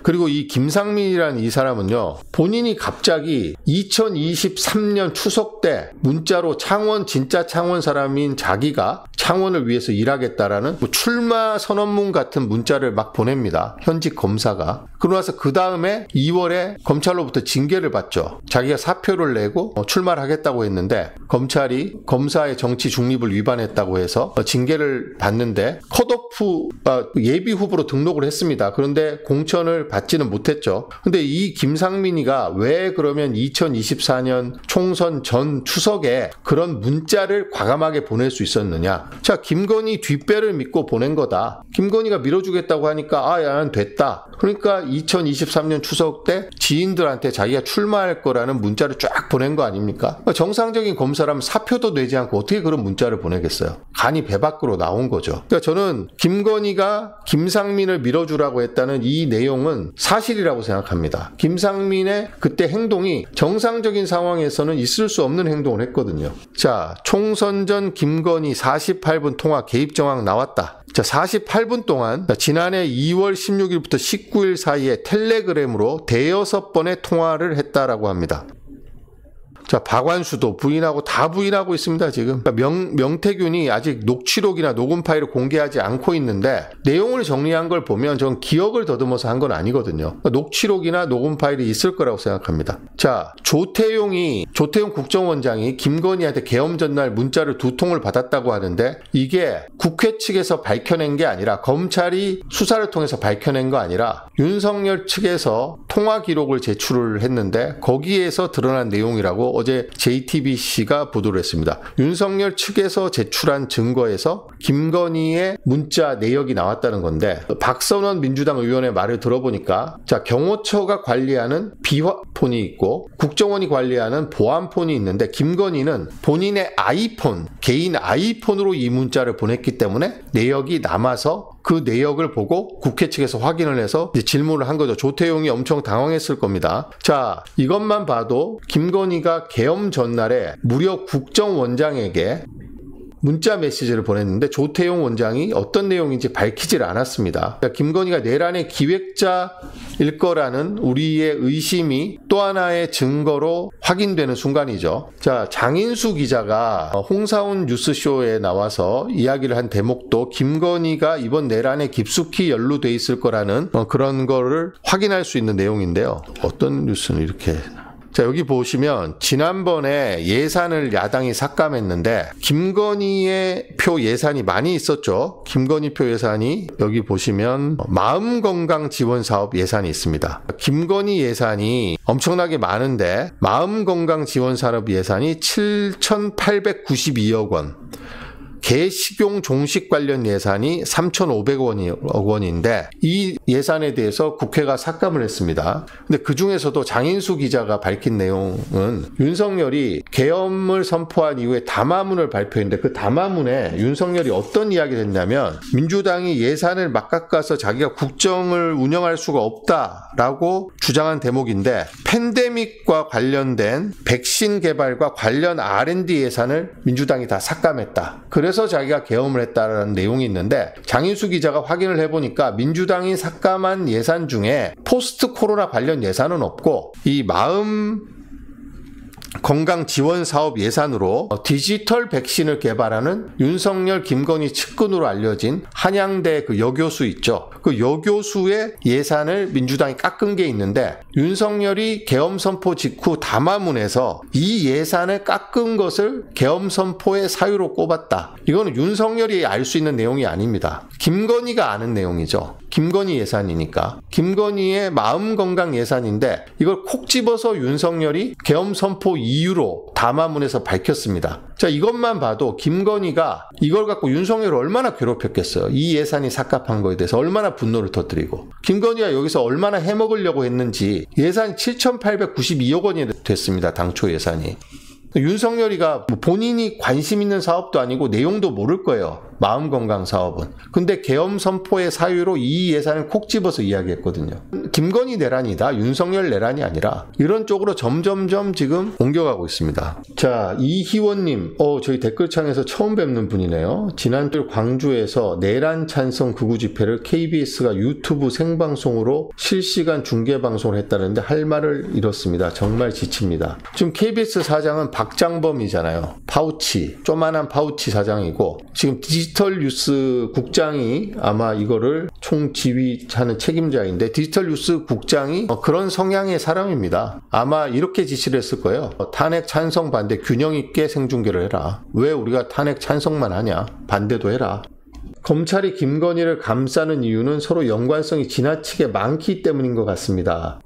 그리고 이 김상민이라는 이 사람은요, 본인이 갑자기 2023년 추석 때 문자로 진짜 창원 사람인 자기가 창원을 위해서 일하겠다라는 출마 선언문 같은 문자를 막 보냅니다. 현직 검사가. 그러고 나서 그 다음에 2월에 검찰로부터 징계를 받죠. 자기가 사표를 내고 출마를 하겠다고 했는데 검찰이 검사의 정치 중립을 위반했다고 해서 징계를 받는데 컷오프 예비 후보로 등록을 했습니다. 그런데 공천을 받지는 못했죠. 근데 이 김상민이가 왜 그러면 2024년 총선 전 추석에 그런 문자를 과감하게 보낼 수 있었느냐? 자, 김건희 뒷배를 믿고 보낸 거다. 김건희가 밀어주겠다고 하니까 난 됐다. 그러니까 2023년 추석 때 지인들한테 자기가 출마할 거라는 문자를 쫙 보낸 거 아닙니까? 정상적인 검사라면 사표도 내지 않고 어떻게 그런 문자를 보내겠어요? 간이 배 밖으로 나온 거죠. 그러니까 저는 김건희가 김상민을 밀어주라고 했다는 이 내용은 사실이라고 생각합니다. 김상민의 그때 행동이 정상적인 상황에서는 있을 수 없는 행동을 했거든요. 자, 총선 전 김건희 48분 통화 개입 정황 나왔다. 자, 48분 동안 지난해 2월 16일부터 19일 사이에 텔레그램으로 대여섯 번의 통화를 했다라고 합니다. 자, 박완수도 부인하고 다 부인하고 있습니다, 지금. 그러니까 명태균이 아직 녹취록이나 녹음 파일을 공개하지 않고 있는데 내용을 정리한 걸 보면 전 기억을 더듬어서 한 건 아니거든요. 그러니까 녹취록이나 녹음 파일이 있을 거라고 생각합니다. 자, 조태용 국정원장이 김건희한테 계엄 전날 문자를 2통을 받았다고 하는데 이게 국회 측에서 밝혀낸 게 아니라 검찰이 수사를 통해서 밝혀낸 거 아니라 윤석열 측에서 통화 기록을 제출을 했는데 거기에서 드러난 내용이라고 어제 JTBC가 보도를 했습니다. 윤석열 측에서 제출한 증거에서 김건희의 문자 내역이 나왔다는 건데 박선원 민주당 의원의 말을 들어보니까 자, 경호처가 관리하는 비화폰이 있고 국정원이 관리하는 보안폰이 있는데 김건희는 본인의 아이폰, 개인 아이폰으로 이 문자를 보냈기 때문에 내역이 남아서 그 내역을 보고 국회 측에서 확인을 해서 질문을 한 거죠. 조태용이 엄청 당황했을 겁니다. 자, 이것만 봐도 김건희가 계엄 전날에 무려 국정원장에게 문자 메시지를 보냈는데 조태용 원장이 어떤 내용인지 밝히질 않았습니다. 그러니까 김건희가 내란의 기획자일 거라는 우리의 의심이 또 하나의 증거로 확인되는 순간이죠. 자, 장인수 기자가 홍사훈 뉴스쇼에 나와서 이야기를 한 대목도 김건희가 이번 내란에 깊숙이 연루돼 있을 거라는 그런 거를 확인할 수 있는 내용인데요. 어떤 뉴스는 이렇게... 자, 여기 보시면 지난번에 예산을 야당이 삭감했는데 김건희의 표 예산이 많이 있었죠. 김건희 표 예산이 여기 보시면 마음건강지원사업 예산이 있습니다. 김건희 예산이 엄청나게 많은데 마음건강지원사업 예산이 7,892억 원. 개식용 종식 관련 예산이 3,500억 원인데 이 예산에 대해서 국회가 삭감을 했습니다. 근데 그 중에서도 장인수 기자가 밝힌 내용은 윤석열이 계엄을 선포한 이후에 담화문을 발표했는데 그 담화문에 윤석열이 어떤 이야기를 했냐면 민주당이 예산을 막깎아서 자기가 국정을 운영할 수가 없다라고 주장한 대목인데 팬데믹과 관련된 백신 개발과 관련 R&D 예산을 민주당이 다 삭감했다. 그래서 자기가 계엄을 했다는 내용이 있는데 장인수 기자가 확인을 해보니까 민주당이 삭감한 예산 중에 포스트 코로나 관련 예산은 없고 이 건강 지원 사업 예산으로 디지털 백신을 개발하는 윤석열, 김건희 측근으로 알려진 한양대 그 여교수 있죠. 그 여교수의 예산을 민주당이 깎은 게 있는데 윤석열이 계엄 선포 직후 담화문에서 이 예산을 깎은 것을 계엄 선포의 사유로 꼽았다. 이거는 윤석열이 알 수 있는 내용이 아닙니다. 김건희가 아는 내용이죠. 김건희 예산이니까. 김건희의 마음건강 예산인데 이걸 콕 집어서 윤석열이 계엄 선포 이유로 담화문에서 밝혔습니다. 자, 이것만 봐도 김건희가 이걸 갖고 윤석열을 얼마나 괴롭혔겠어요. 이 예산이 삭감한 거에 대해서 얼마나 분노를 터뜨리고 김건희가 여기서 얼마나 해먹으려고 했는지 예산이 7,892억 원이 됐습니다. 당초 예산이. 윤석열이가 본인이 관심 있는 사업도 아니고 내용도 모를 거예요. 마음건강 사업은. 근데 계엄 선포의 사유로 이 예산을 콕 집어서 이야기했거든요. 김건희 내란이다. 윤석열 내란이 아니라 이런 쪽으로 점점점 지금 옮겨가고 있습니다. 자, 이희원님, 저희 댓글창에서 처음 뵙는 분이네요. 지난주 광주에서 내란 찬성 극우 집회를 KBS가 유튜브 생방송으로 실시간 중계방송을 했다는데 할 말을 잃었습니다. 정말 지칩니다. 지금 KBS 사장은 박장범이잖아요. 파우치, 쪼만한 파우치 사장이고 지금 디지털 뉴스 국장이 아마 이거를 총지휘하는 책임자인데 디지털 뉴스 국장이 그런 성향의 사람입니다. 아마 이렇게 지시를 했을 거예요. 탄핵 찬성 반대 균형 있게 생중계를 해라. 왜 우리가 탄핵 찬성만 하냐? 반대도 해라. 검찰이 김건희를 감싸는 이유는 서로 연관성이 지나치게 많기 때문인 것 같습니다.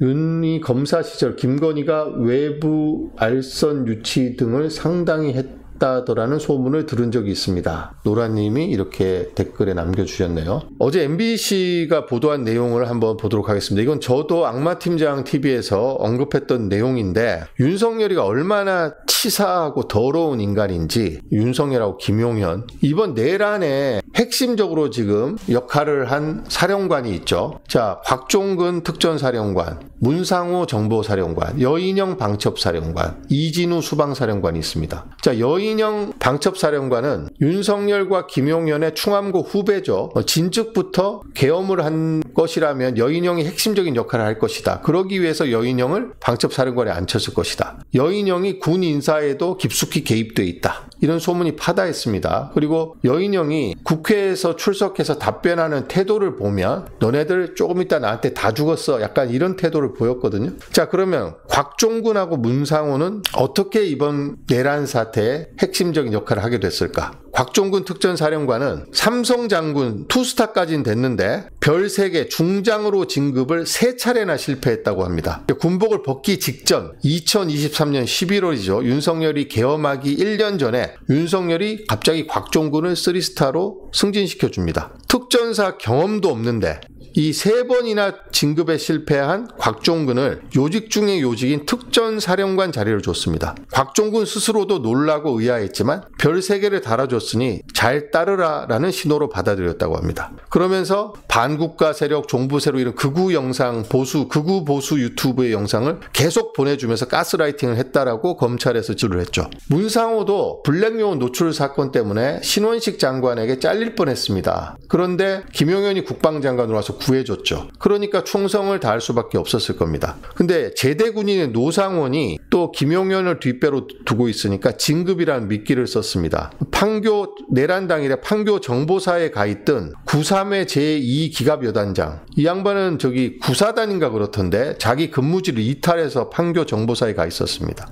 윤이 검사 시절 김건희가 외부 알선 유치 등을 상당히 했다더라는 소문을 들은 적이 있습니다. 노라님이 이렇게 댓글에 남겨주셨네요. 어제 MBC가 보도한 내용을 한번 보도록 하겠습니다. 이건 저도 악마팀장 TV에서 언급했던 내용인데 윤석열이가 얼마나 치사하고 더러운 인간인지 윤석열하고 김용현 이번 내란에 핵심적으로 지금 역할을 한 사령관이 있죠. 자, 곽종근 특전사령관, 문상호 정보사령관, 여인영 방첩사령관, 이진우 수방사령관이 있습니다. 자, 여인영 방첩사령관은 윤석열과 김용현의 충암고 후배죠. 진즉부터 계엄을 한 것이라면 여인형이 핵심적인 역할을 할 것이다. 그러기 위해서 여인형을 방첩사령관에 앉혔을 것이다. 여인형이 군 인사에도 깊숙이 개입돼 있다. 이런 소문이 파다했습니다. 그리고 여인형이 국회에서 출석해서 답변하는 태도를 보면 너네들 조금 있다 나한테 다 죽었어. 약간 이런 태도를 보였거든요. 자, 그러면 곽종군하고 문상호는 어떻게 이번 내란 사태에 핵심적인 역할을 하게 됐을까? 곽종군 특전사령관은 삼성 장군 투스타까지는 됐는데 별 3개 중장으로 진급을 3차례나 실패했다고 합니다. 군복을 벗기 직전 2023년 11월이죠. 윤석열이 계엄하기 1년 전에 윤석열이 갑자기 곽종군을 3스타로 승진시켜줍니다. 특전사 경험도 없는데 이 3번이나 진급에 실패한 곽종군을 요직 중의 요직인 특전사령관 자리를 줬습니다. 곽종군 스스로도 놀라고 의아했지만 별 3개를 달아줬으니 잘 따르라 라는 신호로 받아들였다고 합니다. 그러면서 반국가 세력, 종부 세력 이런 극우 영상, 극우 보수 유튜브의 영상을 계속 보내주면서 가스라이팅을 했다라고 검찰에서 지루를 했죠. 문상호도 블랙요원 노출 사건 때문에 신원식 장관에게 잘릴 뻔했습니다. 그런데 김용현이 국방장관으로 와서 구해줬죠. 그러니까 충성을 다할 수밖에 없었을 겁니다. 근데 제대 군인의 노상원이 또 김용현을 뒷배로 두고 있으니까 진급이라는 미끼를 썼습니다. 판교 내란 당일에 판교 정보사에 가 있던 93회 제2기갑여단장, 이 양반은 저기 구사단인가 그렇던데 자기 근무지를 이탈해서 판교 정보사에 가 있었습니다.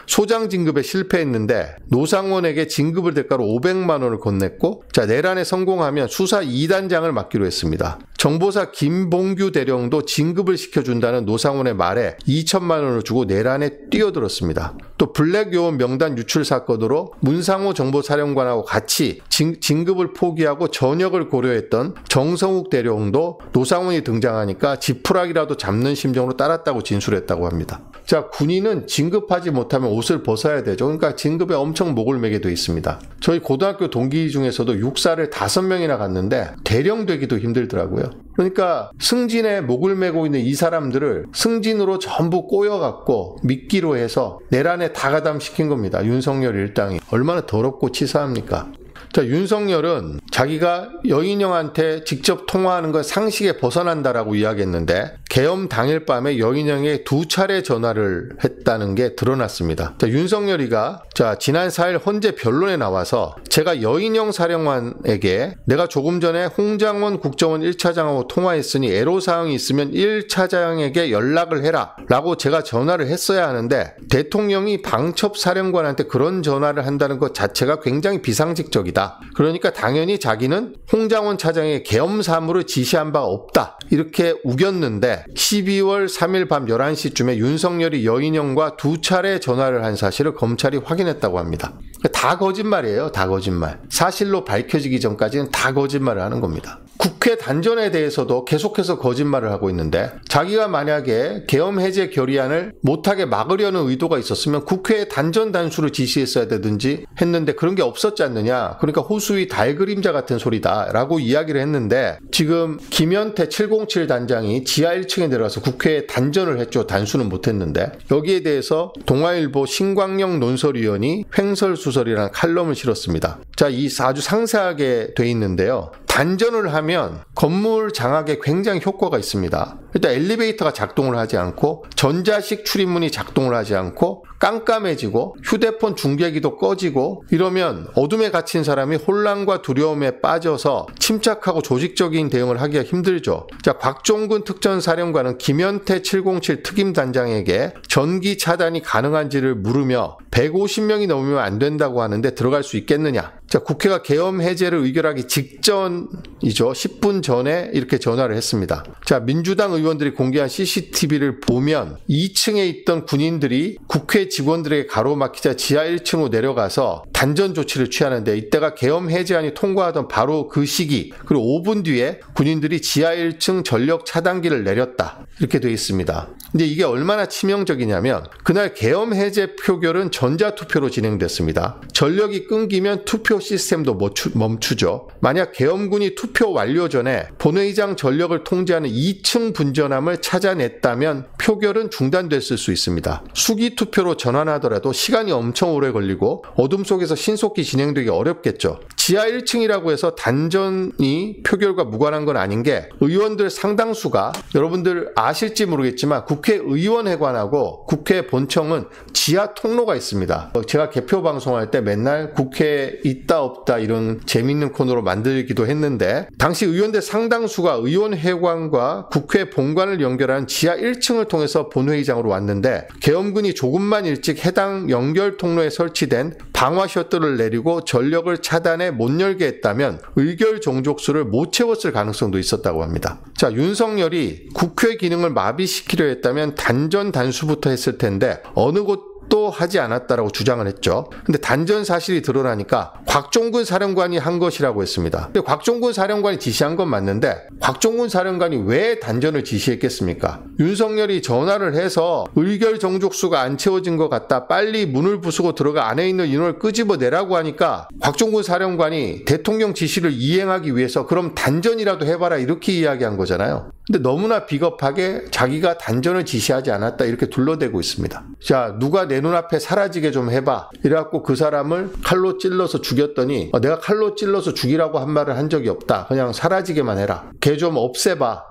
소장 진급에 실패했는데 노상원에게 진급을 대가로 500만 원을 건넸고, 자, 내란에 성공하면 수사 2단장을 맡기로 했습니다. 정보사 김봉규 대령도 진급을 시켜준다는 노상원의 말에 2천만 원을 주고 내란에 뛰어들었습니다. 또 블랙요원 명단 유출 사건으로 문상호 정보사령관하고 같이 진급을 포기하고 전역을 고려했던 정성욱 대령도 노상원이 등장하니까 지푸라기라도 잡는 심정으로 따랐다고 진술했다고 합니다. 자, 군인은 진급하지 못하면 옷을 벗어야 되죠. 그러니까 진급에 엄청 목을 매게 돼 있습니다. 저희 고등학교 동기 중에서도 육사를 5명이나 갔는데 대령 되기도 힘들더라고요. 그러니까 승진에 목을 매고 있는 이 사람들을 승진으로 전부 꼬여갖고 미끼로 해서 내란에 다 가담시킨 겁니다. 윤석열 일당이. 얼마나 더럽고 치사합니까? 자, 윤석열은 자기가 여인형한테 직접 통화하는 건 상식에 벗어난다라고 이야기했는데 계엄 당일 밤에 여인형에 2차례 전화를 했다는 게 드러났습니다. 자, 윤석열이가 지난 4일 헌재 변론에 나와서 제가 여인형 사령관에게 내가 조금 전에 홍장원 국정원 1차장하고 통화했으니 애로사항이 있으면 1차장에게 연락을 해라 라고 제가 전화를 했어야 하는데 대통령이 방첩사령관한테 그런 전화를 한다는 것 자체가 굉장히 비상식적이다. 그러니까 당연히 자기는 홍장원 차장의 계엄 사무를 지시한 바가 없다. 이렇게 우겼는데 12월 3일 밤 11시쯤에 윤석열이 여인형과 2차례 전화를 한 사실을 검찰이 확인했다고 합니다. 다 거짓말이에요. 다 거짓말. 사실로 밝혀지기 전까지는 다 거짓말을 하는 겁니다. 국회 단전에 대해서도 계속해서 거짓말을 하고 있는데 자기가 만약에 계엄 해제 결의안을 못하게 막으려는 의도가 있었으면 국회에 단전 단수를 지시했어야 되든지 했는데 그런 게 없었지 않느냐. 그러니까 호수의 달그림자 같은 소리다 라고 이야기를 했는데 지금 김현태 707 단장이 지하 1층에 내려가서 국회에 단전을 했죠. 단수는 못했는데 여기에 대해서 동아일보 신광영 논설위원이 횡설수설이라는 칼럼을 실었습니다. 자, 이 아주 상세하게 돼 있는데요. 단전을 하면 건물 장악에 굉장히 효과가 있습니다. 일단 엘리베이터가 작동을 하지 않고 전자식 출입문이 작동을 하지 않고 깜깜해지고 휴대폰 중계기도 꺼지고 이러면 어둠에 갇힌 사람이 혼란과 두려움에 빠져서 침착하고 조직적인 대응을 하기가 힘들죠. 자, 곽종군 특전사령관은 김현태 707 특임단장에게 전기 차단이 가능한지를 물으며 150명이 넘으면 안 된다고 하는데 들어갈 수 있겠느냐. 자, 국회가 계엄 해제를 의결하기 직전이죠. 10분 전에 이렇게 전화를 했습니다. 자, 민주당 의원들이 공개한 CCTV를 보면 2층에 있던 군인들이 국회 직원들에게 가로막히자 지하 1층으로 내려가서 단전 조치를 취하는데 이때가 계엄 해제안이 통과하던 바로 그 시기 그리고 5분 뒤에 군인들이 지하 1층 전력 차단기를 내렸다. 이렇게 되어 있습니다. 근데 이게 얼마나 치명적이냐면 그날 계엄 해제 표결은 전자투표로 진행됐습니다. 전력이 끊기면 투표 시스템도 멈추죠. 만약 계엄군이 투표 완료 전에 본회의장 전력을 통제하는 2층 분전함을 찾아냈다면 표결은 중단됐을 수 있습니다. 수기 투표로 전환하더라도 시간이 엄청 오래 걸리고 어둠 속에서 신속히 진행되기 어렵겠죠. 지하 1층이라고 해서 단전이 표결과 무관한 건 아닌 게 의원들 상당수가 여러분들 아실지 모르겠지만 국회의원회관하고 국회 본청은 지하 통로가 있습니다. 제가 개표 방송할 때 맨날 국회에 있다 없다 이런 재밌는 코너로 만들기도 했는데 당시 의원들 상당수가 의원회관과 국회 본관을 연결하는 지하 1층을 통해서 본회의장으로 왔는데 계엄군이 조금만 일찍 해당 연결 통로에 설치된 방화 셔터를 내리고 전력을 차단해 못 열게 했다면 의결 종족수를 못 채웠을 가능성도 있었다고 합니다. 자, 윤석열이 국회 기능을 마비시키려 했다면 단전 단수부터 했을 텐데 어느 곳도 하지 않았다라고 주장을 했죠. 근데 단전 사실이 드러나니까 곽종근 사령관이 한 것이라고 했습니다. 근데 곽종근 사령관이 지시한 건 맞는데 곽종근 사령관이 왜 단전을 지시했겠습니까? 윤석열이 전화를 해서 의결 정족수가 안 채워진 것 같다. 빨리 문을 부수고 들어가 안에 있는 인원을 끄집어내라고 하니까 곽종근 사령관이 대통령 지시를 이행하기 위해서 그럼 단전이라도 해봐라 이렇게 이야기한 거잖아요. 근데 너무나 비겁하게 자기가 단전을 지시하지 않았다 이렇게 둘러대고 있습니다. 자, 누가 내 눈앞에 사라지게 좀 해봐. 이래갖고 그 사람을 칼로 찔러서 죽였더니 내가 칼로 찔러서 죽이라고 한 말을 한 적이 없다. 그냥 사라지게만 해라. 걔 좀 없애봐.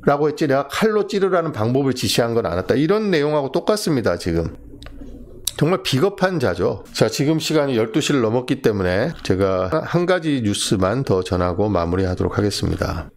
라고 했지 내가 칼로 찌르라는 방법을 지시한 건 않았다. 이런 내용하고 똑같습니다. 지금. 정말 비겁한 자죠. 자, 지금 시간이 12시를 넘었기 때문에 제가 한 가지 뉴스만 더 전하고 마무리하도록 하겠습니다.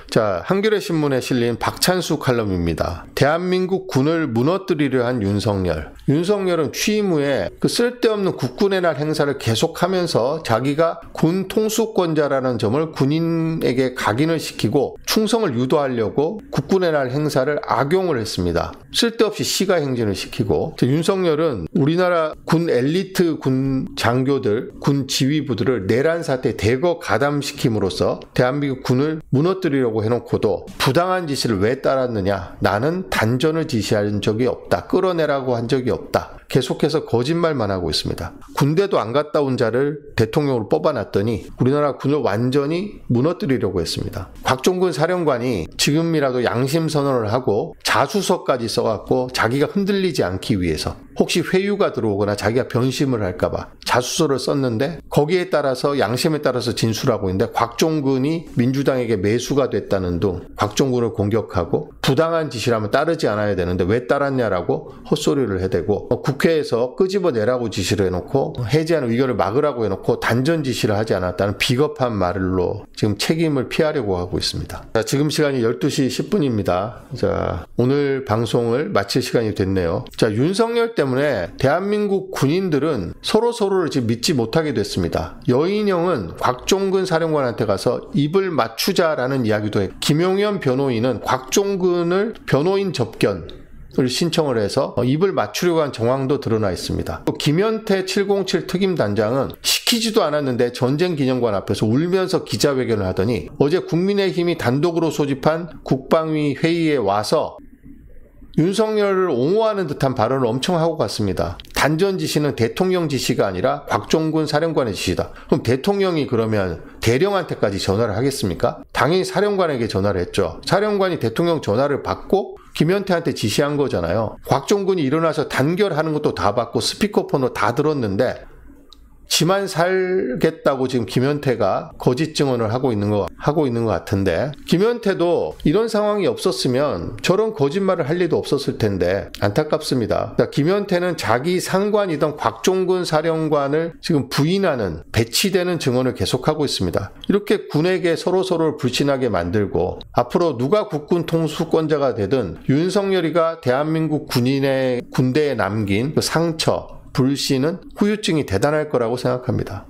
자, 한겨레 신문에 실린 박찬수 칼럼입니다. 대한민국 군을 무너뜨리려 한 윤석열. 윤석열은 취임 후에 그 쓸데없는 국군의 날 행사를 계속하면서 자기가 군 통수권자라는 점을 군인에게 각인을 시키고 충성을 유도하려고 국군의 날 행사를 악용을 했습니다. 쓸데없이 시가 행진을 시키고 윤석열은 우리나라 군 엘리트 군 장교들, 군 지휘부들을 내란 사태에 대거 가담시킴으로써 대한민국 군을 무너뜨리려고 해놓고도 부당한 지시를 왜 따랐느냐? 나는 단전을 지시한 적이 없다. 끌어내라고 한 적이 없다. 계속해서 거짓말만 하고 있습니다. 군대도 안 갔다 온 자를 대통령으로 뽑아놨더니 우리나라 군을 완전히 무너뜨리려고 했습니다. 곽종근 사령관이 지금이라도 양심 선언을 하고 자수서까지 써갖고 자기가 흔들리지 않기 위해서 혹시 회유가 들어오거나 자기가 변심을 할까봐 자수서를 썼는데 거기에 따라서 양심에 따라서 진술하고 있는데 곽종근이 민주당에게 매수가 됐다는 등 곽종근을 공격하고 부당한 지시라면 따르지 않아야 되는데 왜 따랐냐라고 헛소리를 해대고 국회에서 끄집어내라고 지시를 해놓고 해제하는 의결을 막으라고 해놓고 단전 지시를 하지 않았다는 비겁한 말로 지금 책임을 피하려고 하고 있습니다. 자, 지금 시간이 12시 10분입니다. 자, 오늘 방송을 마칠 시간이 됐네요. 자, 윤석열 때문에 대한민국 군인들은 서로를 지금 믿지 못하게 됐습니다. 여인형은 곽종근 사령관한테 가서 입을 맞추자라는 이야기도 했고 김용현 변호인은 곽종근을 변호인 접견 을 신청을 해서 입을 맞추려고 한 정황도 드러나 있습니다. 또 김현태 707 특임단장은 시키지도 않았는데 전쟁기념관 앞에서 울면서 기자회견을 하더니 어제 국민의힘이 단독으로 소집한 국방위 회의에 와서 윤석열을 옹호하는 듯한 발언을 엄청 하고 갔습니다. 단전 지시는 대통령 지시가 아니라 곽종근 사령관의 지시다. 그럼 대통령이 그러면 대령한테까지 전화를 하겠습니까? 당연히 사령관에게 전화를 했죠. 사령관이 대통령 전화를 받고 김현태한테 지시한 거잖아요. 곽종근이 일어나서 단결하는 것도 다 받고 스피커폰으로 다 들었는데 지만 살겠다고 지금 김현태가 거짓 증언을 하고 있는 것 같은데 김현태도 이런 상황이 없었으면 저런 거짓말을 할 리도 없었을 텐데 안타깝습니다. 그러니까 김현태는 자기 상관이던 곽종근 사령관을 지금 부인하는 배치되는 증언을 계속하고 있습니다. 이렇게 군에게 서로를 불신하게 만들고 앞으로 누가 국군 통수권자가 되든 윤석열이가 대한민국 군대에 남긴 그 상처 불씨는 후유증이 대단할 거라고 생각합니다.